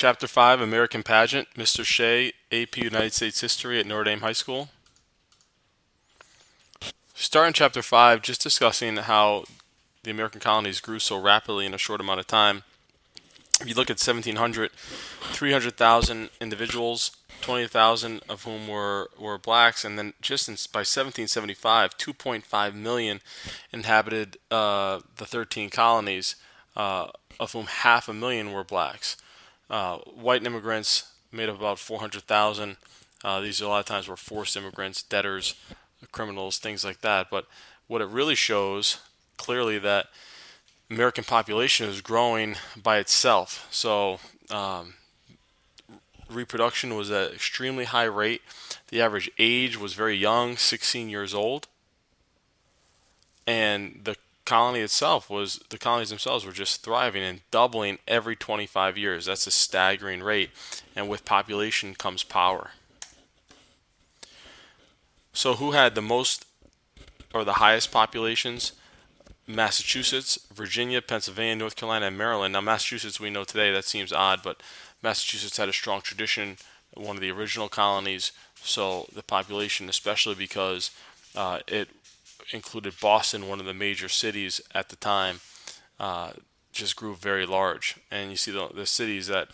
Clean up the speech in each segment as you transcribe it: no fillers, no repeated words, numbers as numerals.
Chapter 5, American Pageant, Mr. Shea, AP United States History at Notre Dame High School. Starting Chapter 5, just discussing how the American colonies grew so rapidly in a short amount of time. If you look at 1700, 300,000 individuals, 20,000 of whom were blacks, and then by 1775, 2.5 million inhabited the 13 colonies, of whom half a million were blacks. White immigrants made up about 400,000. These a lot of times were forced immigrants, debtors, criminals, things like that. But what it really shows clearly that American population is growing by itself. So reproduction was at an extremely high rate. The average age was very young, 16 years old, and the colonies themselves were just thriving and doubling every 25 years. That's a staggering rate, and with population comes power. So who had the most or the highest populations? Massachusetts, Virginia, Pennsylvania, North Carolina, and Maryland. Now, Massachusetts, we know today, that seems odd, but Massachusetts had a strong tradition, one of the original colonies, so the population, especially because it included Boston, one of the major cities at the time, uh, just grew very large. And you see the cities that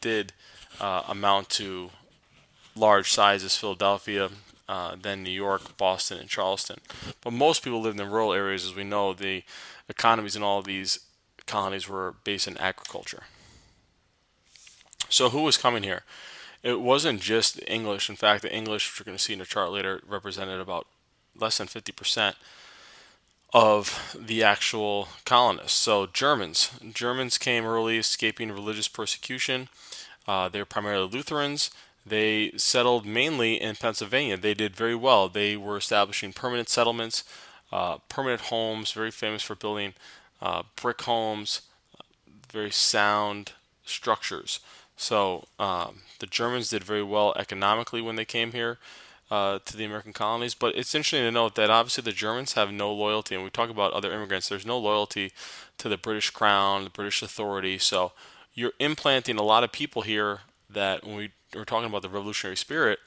did amount to large sizes: Philadelphia, then New York, Boston, and Charleston. But most people lived in rural areas. As we know, the economies in all of these colonies were based in agriculture. So who was coming here? It wasn't just the English. In fact, the English, which we're going to see in a chart later, represented about less than 50% of the actual colonists. So Germans came early, escaping religious persecution. They were primarily Lutherans. They settled mainly in Pennsylvania. They did very well. They were establishing permanent settlements, permanent homes, very famous for building brick homes, very sound structures. So the Germans did very well economically when they came here to the American colonies. But it's interesting to note that obviously the Germans have no loyalty, and we talk about other immigrants. There's no loyalty to the British Crown, the British authority. So you're implanting a lot of people here that when we're talking about the revolutionary spirit,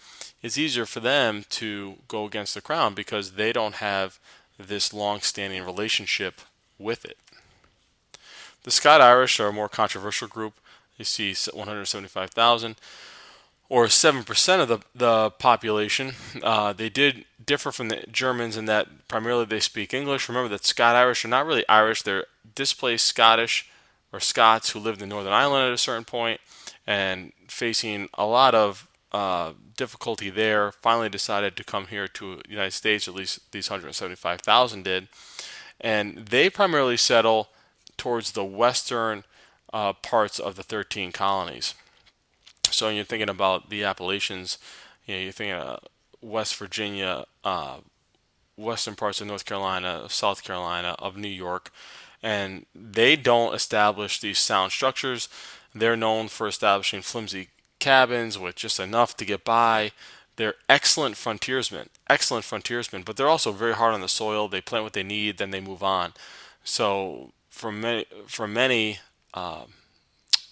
it's easier for them to go against the crown because they don't have this long-standing relationship with it. The Scott Irish are a more controversial group. You see 175,000, or 7% of the population. They did differ from the Germans in that primarily they speak English. Remember that Scott Irish are not really Irish, they're displaced Scottish or Scots who lived in Northern Ireland at a certain point and facing a lot of difficulty there, finally decided to come here to the United States. At least these 175,000 did. And they primarily settle towards the western parts of the 13 colonies. So when you're thinking about the Appalachians, you're thinking West Virginia, western parts of North Carolina, of South Carolina, of New York, and they don't establish these sound structures. They're known for establishing flimsy cabins with just enough to get by. They're excellent frontiersmen, but they're also very hard on the soil. They plant what they need, then they move on. So for many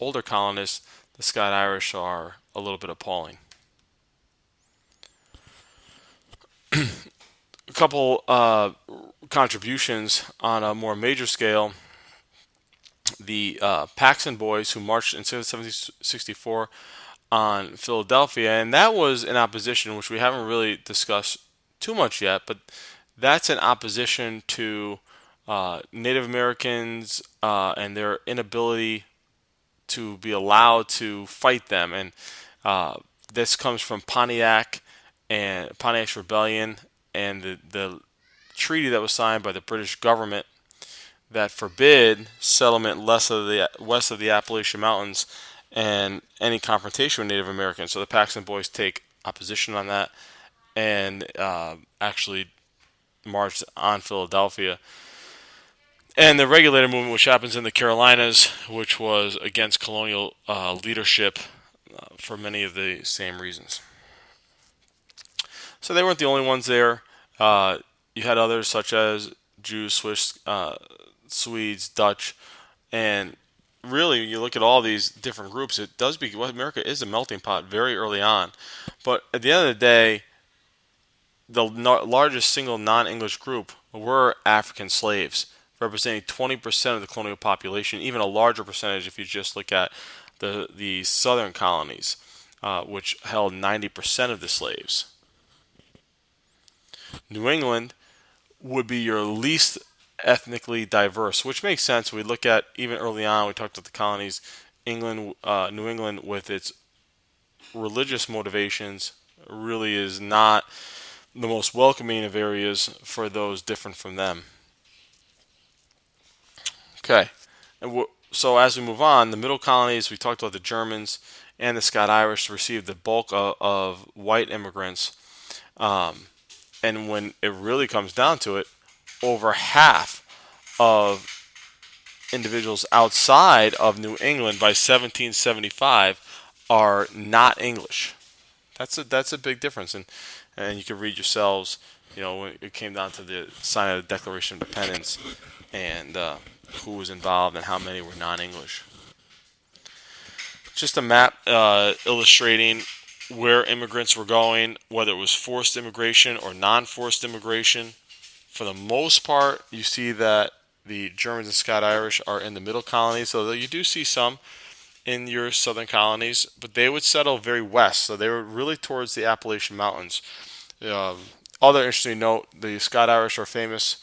older colonists, the Scott Irish are a little bit appalling. A couple contributions on a more major scale. The Paxton Boys, who marched in 1764 on Philadelphia, and that was an opposition which we haven't really discussed too much yet, but that's an opposition to Native Americans and their inability to be allowed to fight them. And this comes from Pontiac and Pontiac's rebellion and the treaty that was signed by the British government that forbid settlement west of the Appalachian Mountains and any confrontation with Native Americans. So the Paxton Boys take opposition on that and actually marched on Philadelphia. And the regulator movement, which happens in the Carolinas, which was against colonial leadership for many of the same reasons. So they weren't the only ones there. You had others such as Jews, Swiss, Swedes, Dutch, and really, you look at all these different groups, it does be well, America is a melting pot very early on. But at the end of the day, the largest single non-English group were African slaves, representing 20% of the colonial population, even a larger percentage if you just look at the southern colonies, which held 90% of the slaves. New England would be your least ethnically diverse, which makes sense. We look at even early on, we talked about the colonies, New England, with its religious motivations, really is not the most welcoming of areas for those different from them. Okay, so as we move on, the middle colonies, we talked about the Germans and the Scott Irish received the bulk of white immigrants. And when it really comes down to it, over half of individuals outside of New England by 1775 are not English. That's a big difference, and you can read yourselves. When it came down to the sign of the Declaration of Independence, and who was involved and how many were non-English. Just a map illustrating where immigrants were going, whether it was forced immigration or non-forced immigration. For the most part, you see that the Germans and Scott Irish are in the middle colonies, so you do see some in your southern colonies, but they would settle very west, so they were really towards the Appalachian Mountains. Other interesting note: the Scott Irish are famous.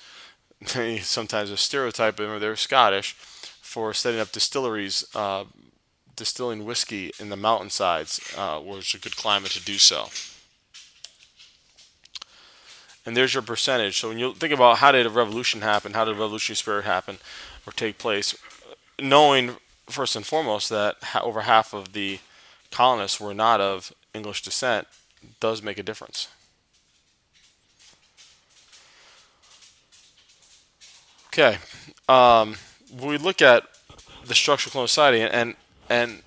Sometimes a stereotype of them, they're Scottish for setting up distilleries, distilling whiskey in the mountainsides, where it's a good climate to do so. And there's your percentage. So when you think about how did a revolution happen, how did a revolutionary spirit happen or take place, knowing first and foremost that over half of the colonists were not of English descent does make a difference. Okay, we look at the structure of colonial society and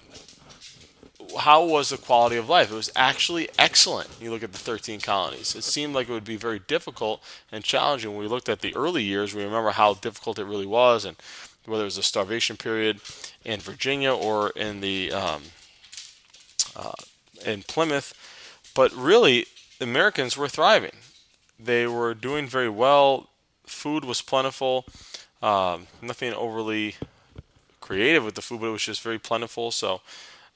how was the quality of life? It was actually excellent. You look at the 13 colonies. It seemed like it would be very difficult and challenging. When we looked at the early years, we remember how difficult it really was, and whether it was a starvation period in Virginia or in Plymouth. But really, Americans were thriving. They were doing very well. Food was plentiful. Nothing overly creative with the food, but it was just very plentiful. So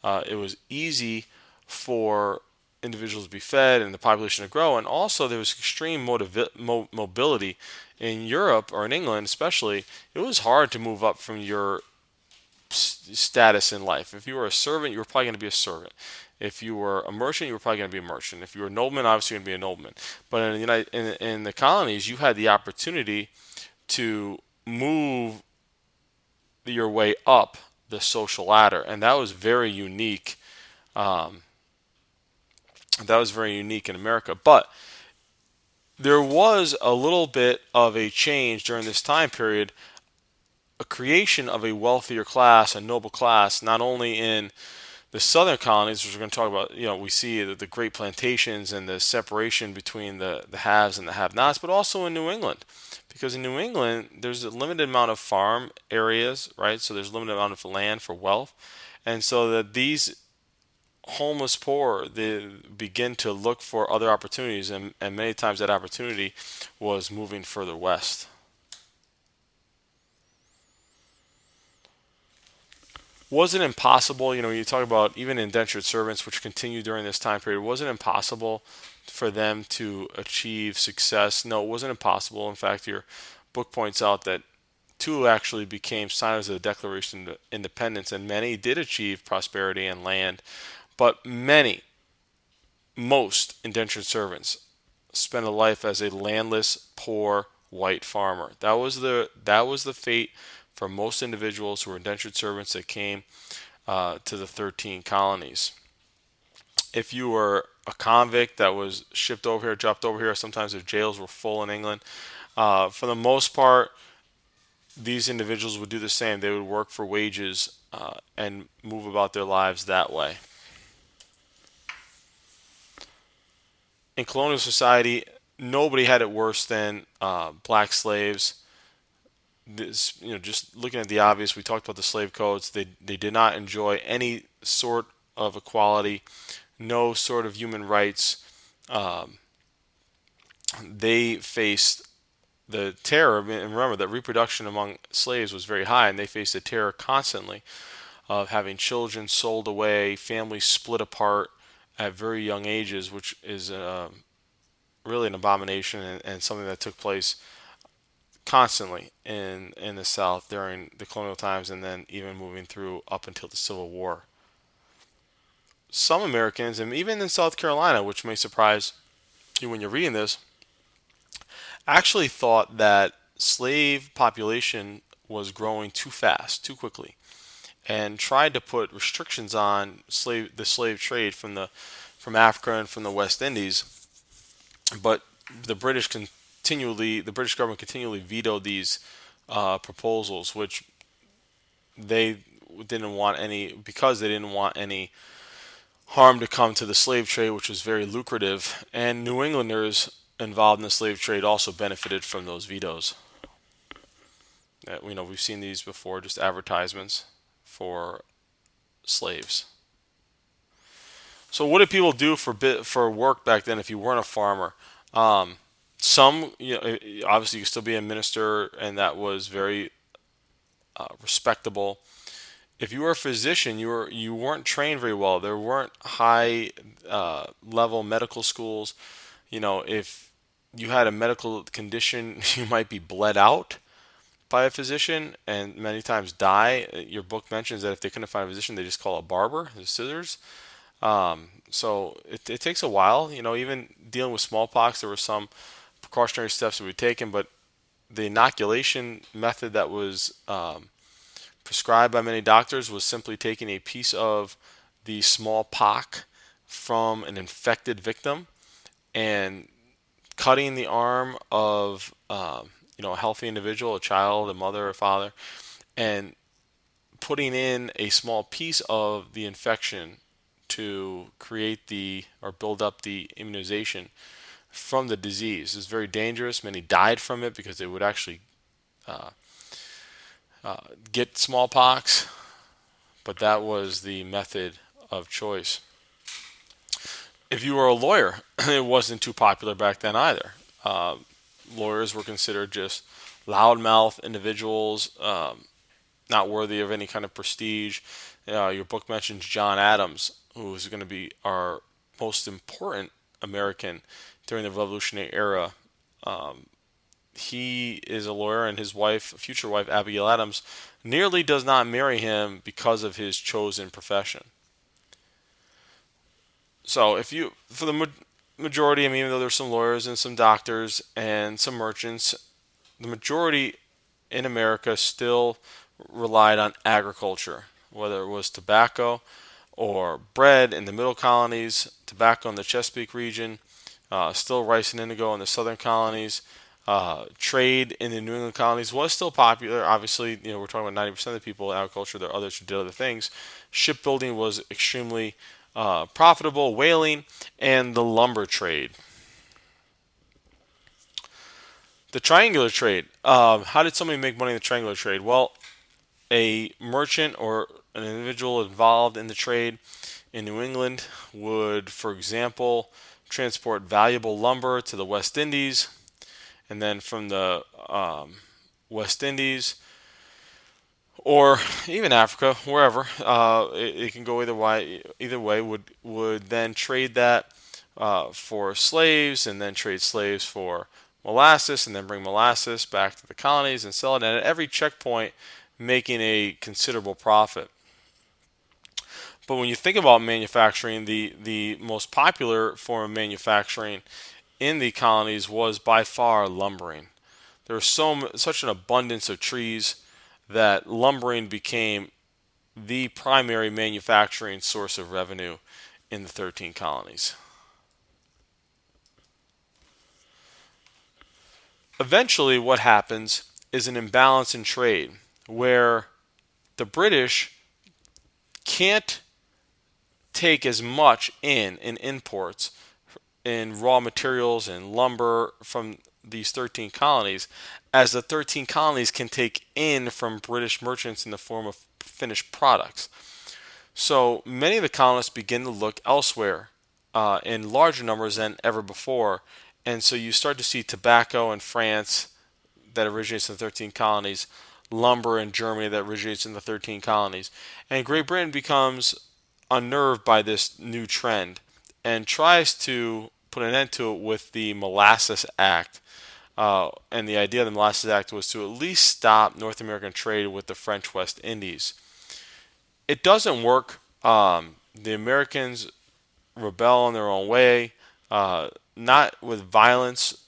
it was easy for individuals to be fed and the population to grow. And also, there was extreme mobility in Europe or in England, especially. It was hard to move up from your status in life. If you were a servant, you were probably going to be a servant. If you were a merchant, you were probably going to be a merchant. If you were a nobleman, obviously you're going to be a nobleman. But in the colonies, you had the opportunity to move your way up the social ladder, and that was very unique. Um, that was very unique in America. But there was a little bit of a change during this time period, a creation of a wealthier class, a noble class, not only in the southern colonies, which we're going to talk about. We see the great plantations and the separation between the haves and the have-nots, but also in New England. Because in New England, there's a limited amount of farm areas, right? So there's a limited amount of land for wealth. And so that these homeless poor, they begin to look for other opportunities, and many times that opportunity was moving further west. Was it impossible? You talk about even indentured servants, which continued during this time period. Was it impossible for them to achieve success? No, it wasn't impossible. In fact, your book points out that two actually became signers of the Declaration of Independence, and many did achieve prosperity and land. But most indentured servants spent a life as a landless, poor white farmer. That was the fate for most individuals who were indentured servants that came to the 13 colonies. If you were a convict that was shipped over here, dropped over here, sometimes their jails were full in England. For the most part, these individuals would do the same. They would work for wages and move about their lives that way. In colonial society, nobody had it worse than black slaves. this, just looking at the obvious, we talked about the slave codes. They did not enjoy any sort of equality, no sort of human rights. Um, they faced the terror, and remember that reproduction among slaves was very high, and they faced the terror constantly of having children sold away, families split apart at very young ages, which is really an abomination, and something that took place constantly in the South during the colonial times, and then even moving through up until the Civil War. Some Americans, and even in South Carolina, which may surprise you when you're reading this, actually thought that slave population was growing too fast, too quickly, and tried to put restrictions on the slave trade from Africa and from the West Indies. But the British government continually vetoed these proposals, which they didn't want any, because they didn't want any harm to come to the slave trade, which was very lucrative. And New Englanders involved in the slave trade also benefited from those vetoes. We've seen these before, just advertisements for slaves. So what did people do for work back then if you weren't a farmer? Um, some, obviously you could still be a minister, and that was very respectable. If you were a physician, you weren't trained very well. There weren't high level medical schools. If you had a medical condition, you might be bled out by a physician and many times die. Your book mentions that if they couldn't find a physician, they just call a barber, the scissors. So it takes a while. Even dealing with smallpox, there were some precautionary steps that we taken, but the inoculation method that was prescribed by many doctors was simply taking a piece of the smallpox from an infected victim and cutting the arm of a healthy individual, a child, a mother, a father, and putting in a small piece of the infection to create or build up the immunization from the disease. It's very dangerous. Many died from it because they would actually uh, get smallpox, but that was the method of choice. If you were a lawyer, it wasn't too popular back then either. Uh, Lawyers were considered just loudmouth individuals, not worthy of any kind of prestige. Your book mentions John Adams, who is going to be our most important American during the Revolutionary era. Um, he is a lawyer, and his wife, future wife Abigail Adams, nearly does not marry him because of his chosen profession. So, for the majority, I mean, even though there's some lawyers and some doctors and some merchants, the majority in America still relied on agriculture, whether it was tobacco or bread in the middle colonies, tobacco in the Chesapeake region, still rice and indigo in the southern colonies. Trade in the New England colonies was still popular. Obviously, we're talking about 90% of the people in agriculture. There are others who did other things. Shipbuilding was extremely profitable, whaling, and the lumber trade. The triangular trade. How did somebody make money in the triangular trade? Well, a merchant or an individual involved in the trade in New England would, for example, transport valuable lumber to the West Indies, and then from the West Indies or even Africa, wherever it can go either way. Either way, would then trade that for slaves, and then trade slaves for molasses, and then bring molasses back to the colonies and sell it. And at every checkpoint, making a considerable profit. But when you think about manufacturing, the most popular form of manufacturing in the colonies was by far lumbering. There was such an abundance of trees that lumbering became the primary manufacturing source of revenue in the 13 colonies. Eventually, what happens is an imbalance in trade where the British can't take as much in imports in raw materials and lumber from these 13 colonies as the 13 colonies can take in from British merchants in the form of finished products. So many of the colonists begin to look elsewhere in larger numbers than ever before. And so you start to see tobacco in France that originates in the 13 colonies, lumber in Germany that originates in the 13 colonies. And Great Britain becomes unnerved by this new trend and tries to put an end to it with the Molasses Act. And the idea of the Molasses Act was to at least stop North American trade with the French West Indies. It doesn't work. The Americans rebel in their own way, not with violence,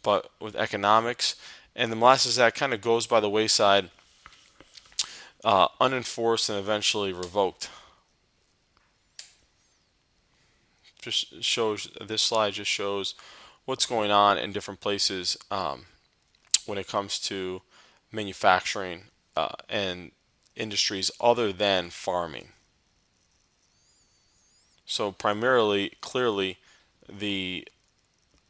but with economics. And the Molasses Act kind of goes by the wayside, unenforced and eventually revoked. Just shows this slide just shows what's going on in different places when it comes to manufacturing and industries other than farming. So primarily, clearly, the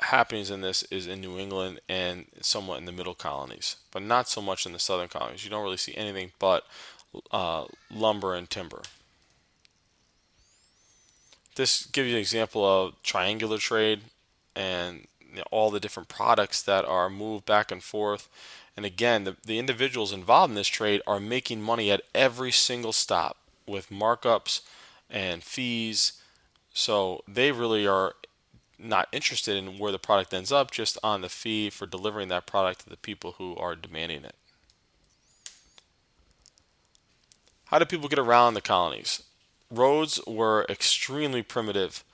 happenings in this is in New England and somewhat in the middle colonies, but not so much in the southern colonies. You don't really see anything but lumber and timber. This gives you an example of triangular trade and all the different products that are moved back and forth. And again, the individuals involved in this trade are making money at every single stop with markups and fees. So they really are not interested in where the product ends up, just on the fee for delivering that product to the people who are demanding it. How did people get around the colonies? Roads were extremely primitive.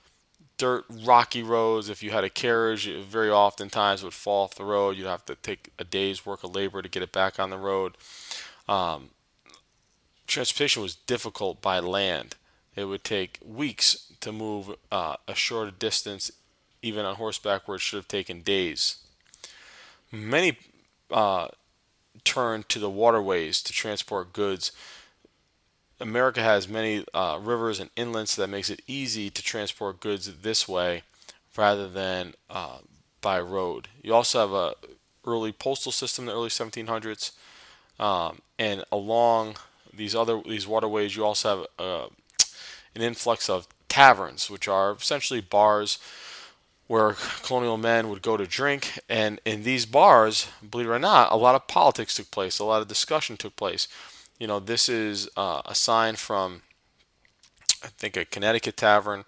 Dirt, rocky roads. If you had a carriage, it very oftentimes would fall off the road. You'd have to take a day's work of labor to get it back on the road. Um, Transportation was difficult by land. It would take weeks to move a shorter distance, even on horseback, where it should have taken days. Many turned to the waterways to transport goods. America has many rivers and inlets, so that makes it easy to transport goods this way rather than by road. You also have a early postal system in the early 1700s, and along these waterways, you also have an influx of taverns, which are essentially bars where colonial men would go to drink. And in these bars, believe it or not, a lot of politics took place, a lot of discussion took place. This is a sign from, I think, a Connecticut tavern,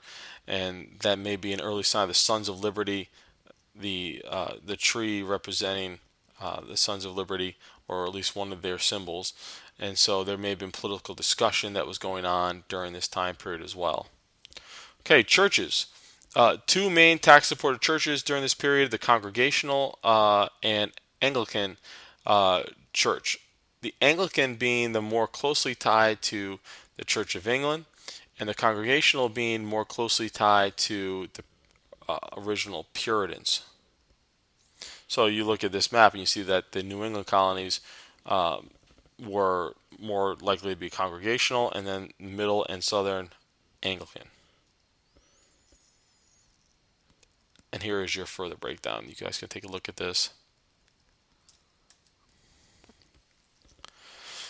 and that may be an early sign of the Sons of Liberty, the tree representing the Sons of Liberty, or at least one of their symbols. And so there may have been political discussion that was going on during this time period as well. Okay, churches. Two main tax-supported churches during this period: the Congregational and Anglican Church. The Anglican being the more closely tied to the Church of England, and the Congregational being more closely tied to the original Puritans. So you look at this map and you see that the New England colonies were more likely to be Congregational, and then middle and southern Anglican. And here is your further breakdown. You guys can take a look at this.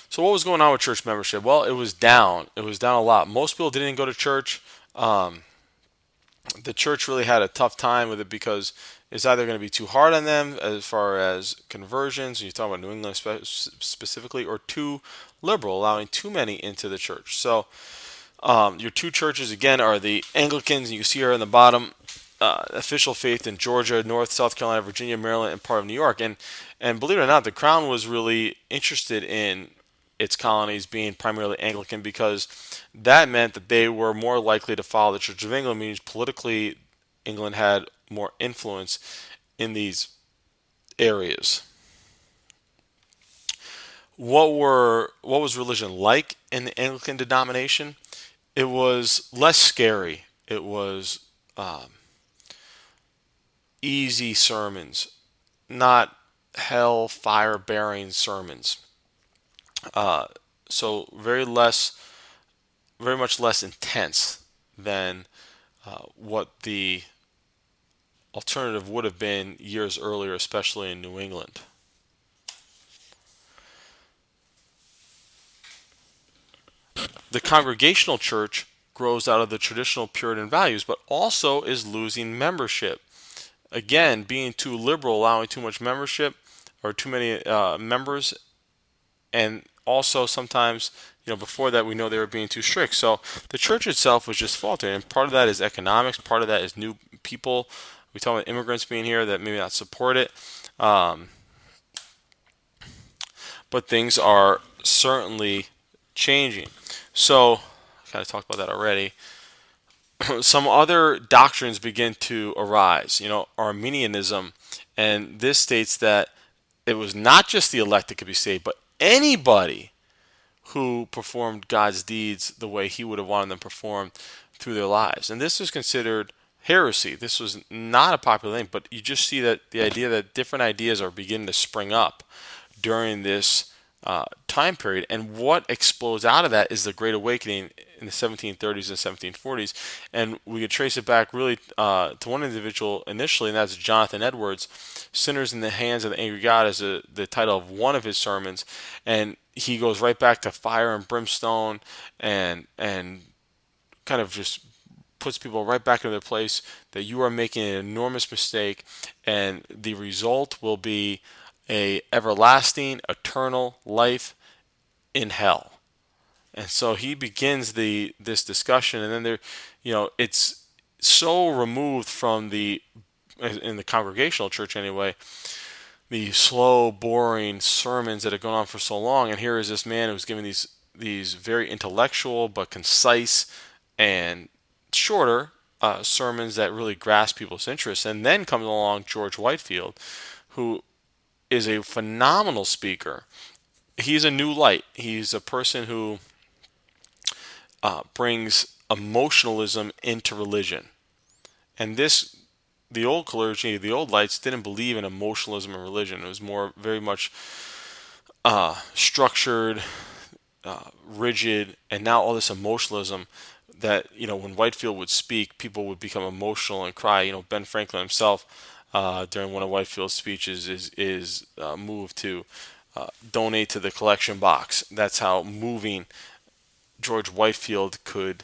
So what was going on with church membership? Well, it was down. It was down a lot. Most people didn't go to church. The church really had a tough time with it because it's either going to be too hard on them as far as conversions, and you're talking about New England specifically, or too liberal, allowing too many into the church. So your two churches, again, are the Anglicans, and you can see here on the bottom, official faith in Georgia, North, South Carolina, Virginia, Maryland, and part of New York. And believe it or not, the Crown was really interested in its colonies being primarily Anglican because that meant that they were more likely to follow the Church of England, means politically England had more influence in these areas. What was religion like in the Anglican denomination? It was less scary. It was easy sermons, not hell-fire bearing sermons. So very much less intense than what the alternative would have been years earlier, especially in New England. the Congregational church grows out of the traditional Puritan values, but also is losing membership. Again, being too liberal, allowing too much membership or too many members, and also sometimes, before that, we know they were being too strict. So the church itself was just faltering, and part of that is economics, part of that is new people. We talk about immigrants being here that maybe not support it, um, but things are certainly changing. So I kind of talked about that already. Some other doctrines begin to arise. Arminianism, and this states that it was not just the elect that could be saved, but anybody who performed God's deeds the way He would have wanted them performed through their lives. And this was considered heresy. This was not a popular thing, but you just see that the idea that different ideas are beginning to spring up during this time period. And what explodes out of that is the Great Awakening in the 1730s and 1740s. And we could trace it back really to one individual initially, and that's Jonathan Edwards. Sinners in the Hands of the Angry God is the title of one of his sermons. And he goes right back to fire and brimstone and kind of just puts people right back in their place, that you are making an enormous mistake, and the result will be a everlasting, eternal life in hell. And so he begins this discussion, and then it's so removed from in the Congregational church anyway, the slow, boring sermons that have gone on for so long. And here is this man who's giving these very intellectual but concise and shorter sermons that really grasp people's interest. And then comes along George Whitefield, who is a phenomenal speaker. He's a new light. He's a person who brings emotionalism into religion. And the old clergy, the old lights, didn't believe in emotionalism in religion. It was more very much structured, rigid, and now all this emotionalism that, when Whitefield would speak, people would become emotional and cry. Ben Franklin himself, during one of Whitefield's speeches, is moved to donate to the collection box. That's how moving George Whitefield could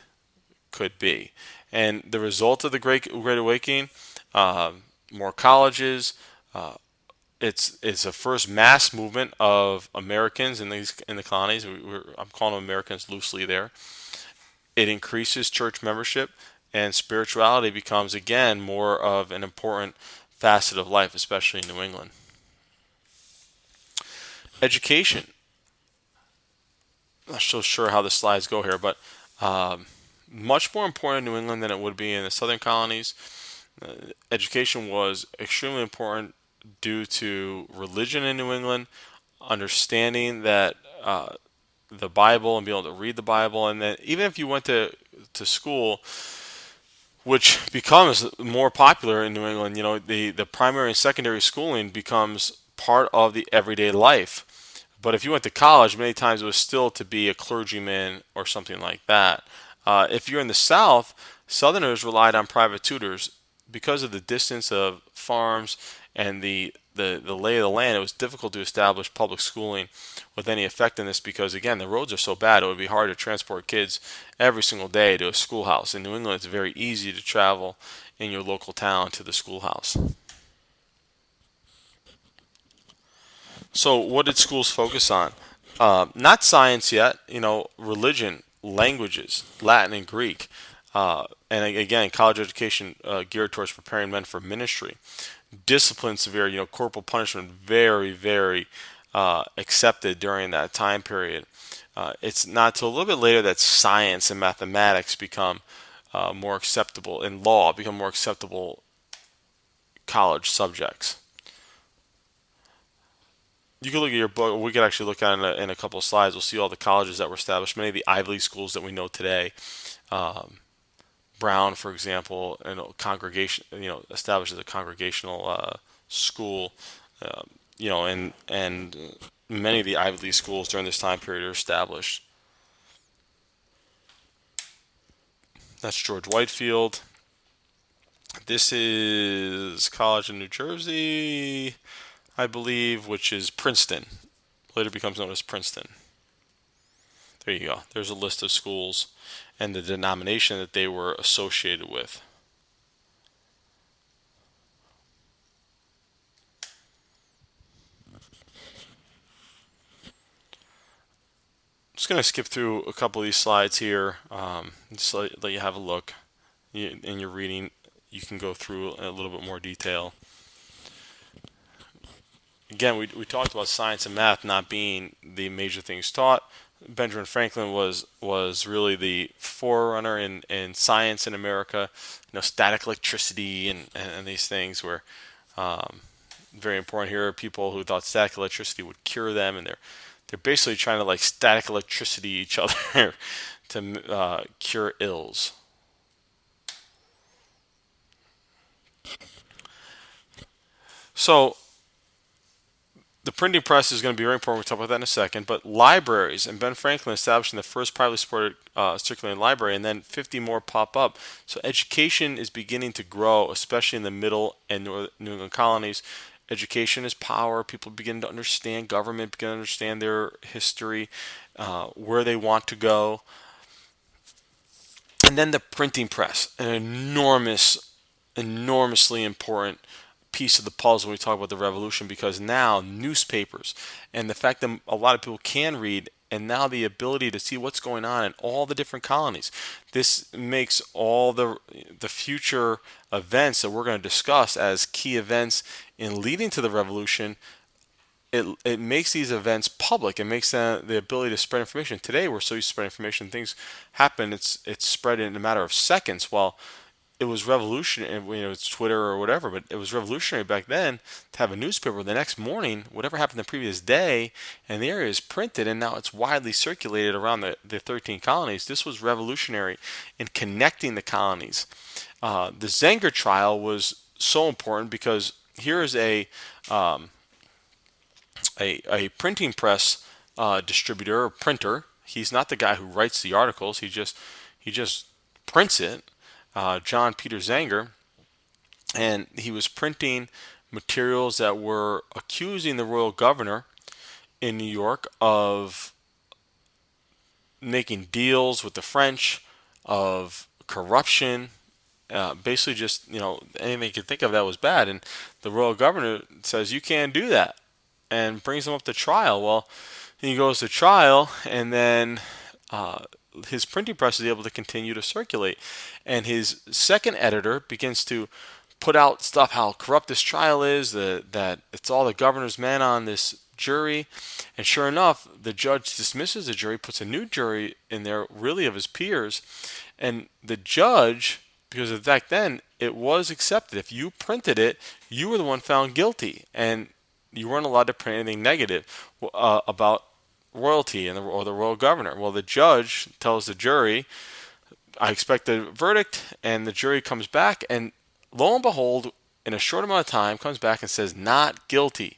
be. And the result of the Great Awakening, more colleges. It's the first mass movement of Americans in the colonies. I'm calling them Americans loosely there. It increases church membership, and spirituality becomes again more of an important facet of life, especially in New England. Education. I'm not so sure how the slides go here, but much more important in New England than it would be in the southern colonies. Education was extremely important due to religion in New England, understanding that the Bible and being able to read the Bible, and then even if you went to school, which becomes more popular in New England, the primary and secondary schooling becomes part of the everyday life. But if you went to college, many times it was still to be a clergyman or something like that. If you're in the South, Southerners relied on private tutors because of the distance of farms and the lay of the land. It was difficult to establish public schooling with any effectiveness because, again, the roads are so bad. It would be hard to transport kids every single day to a schoolhouse. In New England, it's very easy to travel in your local town to the schoolhouse. So, what did schools focus on? Not science yet. Religion, languages, Latin and Greek, and again, college education geared towards preparing men for ministry. Discipline severe. Corporal punishment very, very accepted during that time period. It's not till a little bit later that science and mathematics become more acceptable, in law become more acceptable college subjects. You can look at your book. We could actually look at it in a couple of slides. We'll see all the colleges that were established. Many of the Ivy League schools that we know today. Brown, for example, congregation, established as a congregational school. And many of the Ivy League schools during this time period are established. That's George Whitefield. This is college in New Jersey, I believe, which is Princeton. Later becomes known as Princeton. There you go. There's a list of schools and the denomination that they were associated with. Just going to skip through a couple of these slides here, just let you have a look. In your reading, you can go through a little bit more detail. Again, we talked about science and math not being the major things taught. Benjamin Franklin was really the forerunner in science in America. Static electricity and these things were very important. Here are people who thought static electricity would cure them, and they're basically trying to like static electricity each other to cure ills. So the printing press is going to be very important. We'll talk about that in a second. But libraries, and Ben Franklin establishing the first privately supported circulating library, and then 50 more pop up. So education is beginning to grow, especially in the middle and New England colonies. Education is power. People begin to understand government, begin to understand their history, where they want to go. And then the printing press, an enormously important piece of the puzzle when we talk about the revolution, because now newspapers and the fact that a lot of people can read, and now the ability to see what's going on in all the different colonies, this makes all the future events that we're going to discuss as key events in leading to the revolution. It makes these events public. It makes the ability to spread information. Today we're so used to spread information, things happen, it's spread in a matter of seconds. Well, it was revolutionary. It's Twitter or whatever, but it was revolutionary back then to have a newspaper the next morning, whatever happened the previous day, and the area is printed, and now it's widely circulated around the 13 colonies. This was revolutionary in connecting the colonies. The Zenger trial was so important because here is a printing press distributor or printer. He's not the guy who writes the articles. He just prints it. John Peter Zenger, and he was printing materials that were accusing the royal governor in New York of making deals with the French, of corruption, basically just anything you could think of that was bad. And the royal governor says you can't do that, and brings him up to trial. Well, he goes to trial, and then his printing press is able to continue to circulate. And his second editor begins to put out stuff how corrupt this trial is, that it's all the governor's men on this jury. And sure enough, the judge dismisses the jury, puts a new jury in there, really of his peers. And the judge, because back then it was accepted, if you printed it, you were the one found guilty, and you weren't allowed to print anything negative about royalty or the royal governor. Well, the judge tells the jury, I expect a verdict, and the jury comes back, and lo and behold, in a short amount of time, comes back and says not guilty.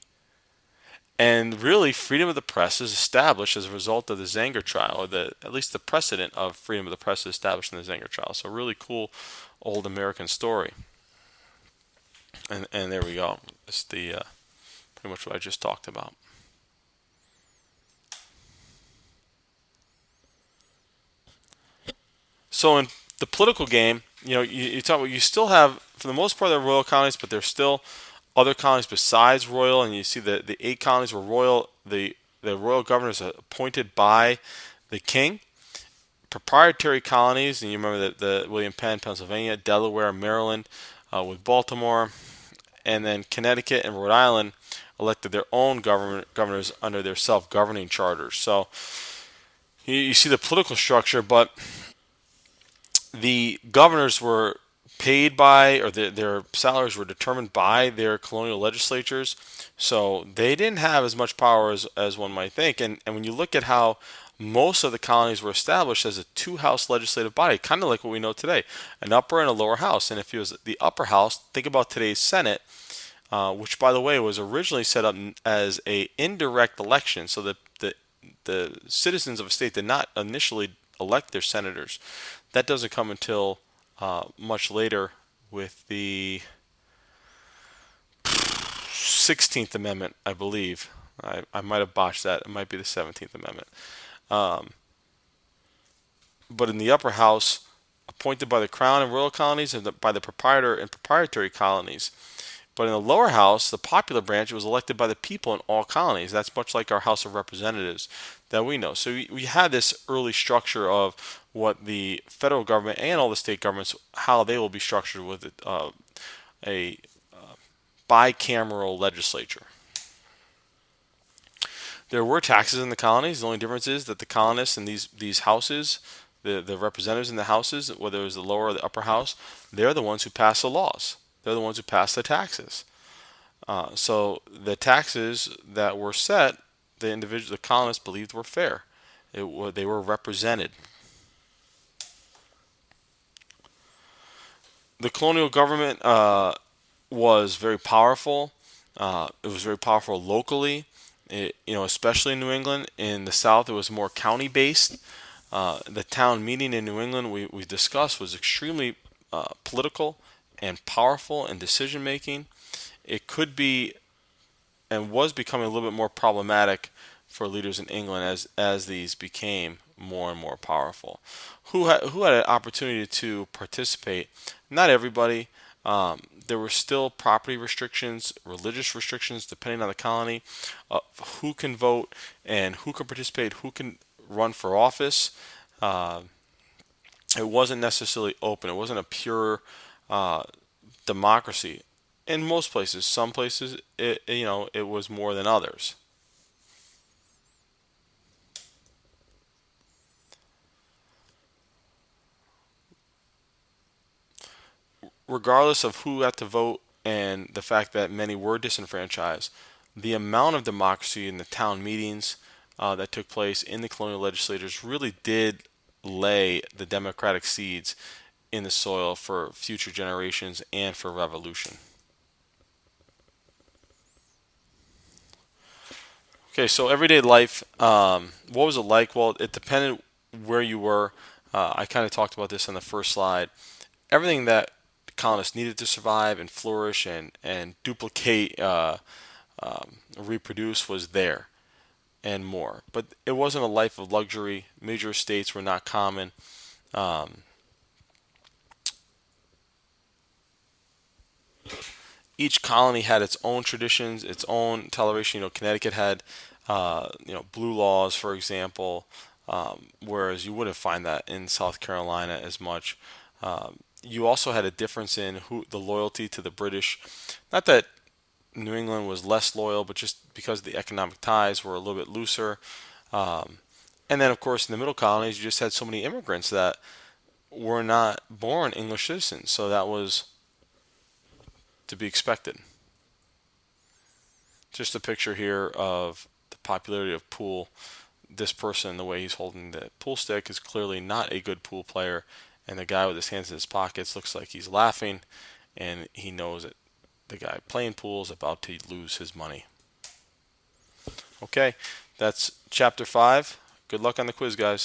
And really, freedom of the press is established as a result of the Zenger trial, or at least the precedent of freedom of the press is established in the Zenger trial. So, really cool old American story. And there we go. It's pretty much what I just talked about. So in the political game, you talk about, you still have, for the most part, the royal colonies, but there's still other colonies besides royal, and you see the 8 colonies were royal. The royal governor is appointed by the king. Proprietary colonies, and you remember the William Penn, Pennsylvania, Delaware, Maryland, with Baltimore, and then Connecticut and Rhode Island elected their own governors under their self-governing charters. So you see the political structure, but the governors were paid by, or their salaries were determined by their colonial legislatures, so they didn't have as much power as one might think. And when you look at how most of the colonies were established as a two-house legislative body, kind of like what we know today, an upper and a lower house. And if it was the upper house, think about today's Senate, which, by the way, was originally set up as a indirect election, so that the citizens of a state did not initially elect their senators. That doesn't come until much later with the 16th Amendment, I believe. I might have botched that. It might be the 17th Amendment. but in the upper house, appointed by the crown and royal colonies and by the proprietor and proprietary colonies. But in the lower house, the popular branch was elected by the people in all colonies. That's much like our House of Representatives that we know. So we had this early structure of what the federal government and all the state governments, how they will be structured with a bicameral legislature. There were taxes in the colonies. The only difference is that the colonists in these houses, the representatives in the houses, whether it was the lower or the upper house, they're the ones who pass the laws. They're the ones who pass the taxes. So the taxes that were set, the colonists believed were fair. They were represented. The colonial government was very powerful. It was very powerful locally. Especially in New England. In the South, it was more county based. The town meeting in New England, we discussed, was extremely political and powerful in decision making. It could be and was becoming a little bit more problematic for leaders in England as these became more and more powerful. Who had an opportunity to participate? Not everybody. There were still property restrictions, religious restrictions, depending on the colony, who can vote and who can participate, who can run for office. Uh, it wasn't necessarily open. It wasn't a pure uh, democracy. In most places, some places, it was more than others. Regardless of who got to vote and the fact that many were disenfranchised, the amount of democracy in the town meetings that took place in the colonial legislatures really did lay the democratic seeds in the soil for future generations and for revolution. Okay, so everyday life, what was it like? Well, it depended where you were. I kind of talked about this on the first slide. Everything that colonists needed to survive and flourish and duplicate, reproduce was there and more. But it wasn't a life of luxury. Major estates were not common. Um, each colony had its own traditions, its own toleration. Connecticut had, blue laws, for example, whereas you wouldn't find that in South Carolina as much. You also had a difference in who the loyalty to the British. Not that New England was less loyal, but just because the economic ties were a little bit looser. Um, and then, of course, in the middle colonies, you just had so many immigrants that were not born English citizens. So that was to be expected. Just a picture here of the popularity of pool. This person, the way he's holding the pool stick, is clearly not a good pool player. And the guy with his hands in his pockets looks like he's laughing, and he knows that the guy playing pool is about to lose his money. Okay, that's chapter 5. Good luck on the quiz, guys.